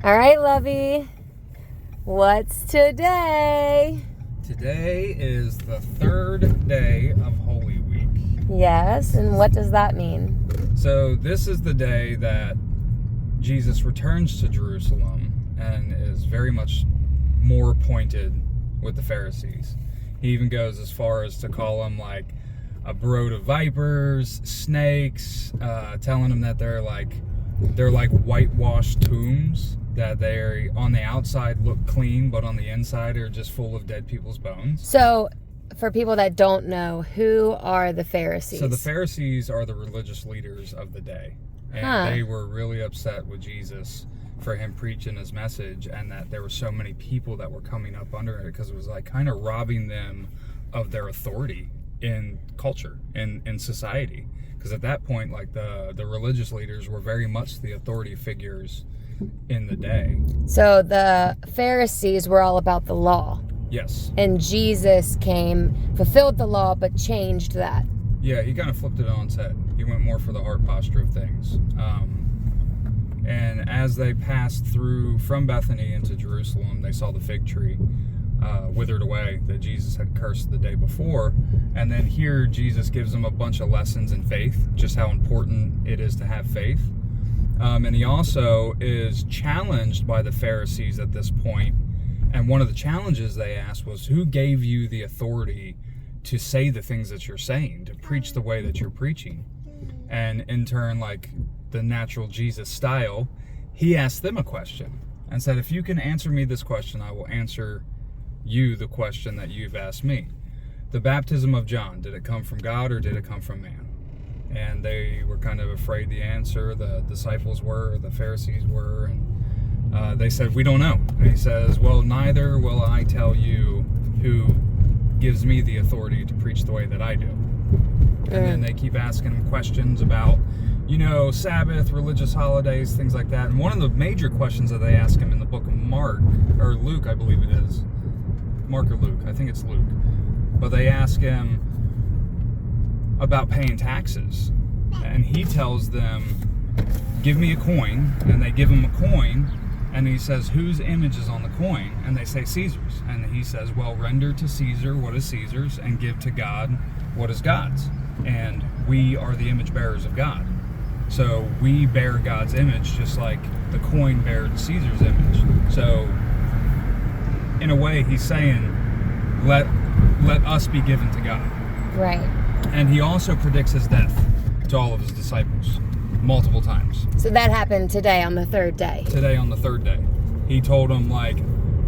All right, Lovey. What's today? Today is the third day of Holy Week. Yes, and what does that mean? So this is the day that Jesus returns to Jerusalem and is very much more pointed with the Pharisees. He even goes as far as to call them like a brood of vipers, snakes, telling them that they're like whitewashed tombs, that they on the outside look clean, but on the inside are just full of dead people's bones. So, for people that don't know, who are the Pharisees? So the Pharisees are the religious leaders of the day. And they were really upset with Jesus for him preaching his message, and that there were so many people that were coming up under it, because it was like kind of robbing them of their authority in culture, in society. Because at that point, like the religious leaders were very much the authority figures in the day. So the Pharisees were all about the law. Yes. And Jesus came, fulfilled the law, but changed that. Yeah, he kind of flipped it on its head. He went more for the heart posture of things. And as they passed through from Bethany into Jerusalem, they saw the fig tree withered away that Jesus had cursed the day before. And then here Jesus gives them a bunch of lessons in faith, just how important it is to have faith. And he also is challenged by the Pharisees at this point. And one of the challenges they asked was, who gave you the authority to say the things that you're saying, to preach the way that you're preaching? And in turn, like the natural Jesus style, he asked them a question and said, if you can answer me this question, I will answer you the question that you've asked me. The baptism of John, did it come from God or did it come from man? And they were kind of afraid the answer. The disciples were, the Pharisees were, and they said, we don't know. And he says, well, neither will I tell you who gives me the authority to preach the way that I do. And then they keep asking him questions about, Sabbath, religious holidays, things like that. And one of the major questions that they ask him in the book of Mark, or Luke, I believe it is. Mark or Luke, I think it's Luke. But they ask him about paying taxes. And he tells them, give me a coin. And they give him a coin. And he says, whose image is on the coin? And they say, Caesar's. And he says, well, render to Caesar what is Caesar's, and give to God what is God's. And we are the image bearers of God. So we bear God's image just like the coin bared Caesar's image. So in a way, he's saying, let us be given to God. Right. And he also predicts his death to all of his disciples multiple times. So that happened today on the third day. Today on the third day. He told them,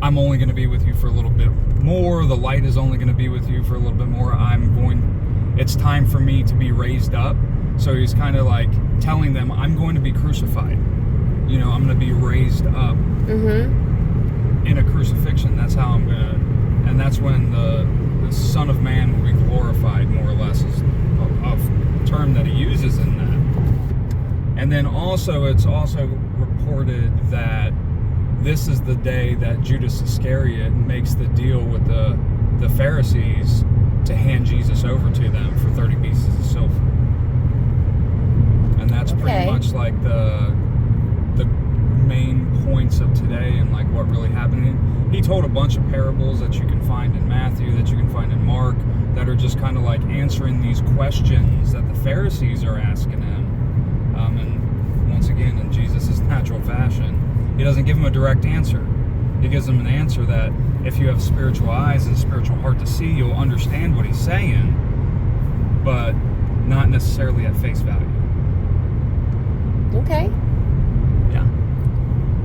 I'm only going to be with you for a little bit more. The light is only going to be with you for a little bit more. It's time for me to be raised up. So he's kind of telling them, I'm going to be crucified. I'm going to be raised up in a crucifixion. That's how I'm going to, and that's when the Son of Man will be glorified, more or less, is a term that he uses in that. And then it's also reported that this is the day that Judas Iscariot makes the deal with the Pharisees to hand Jesus over to them for 30 pieces of silver. And that's pretty much like the main points of today and what really happened. He told a bunch of parables that you can find in Matthew, that you can find in Mark, that are just kind of answering these questions that the Pharisees are asking him. And once again, in Jesus' natural fashion, he doesn't give them a direct answer. He gives them an answer that if you have spiritual eyes and a spiritual heart to see, you'll understand what he's saying, but not necessarily at face value.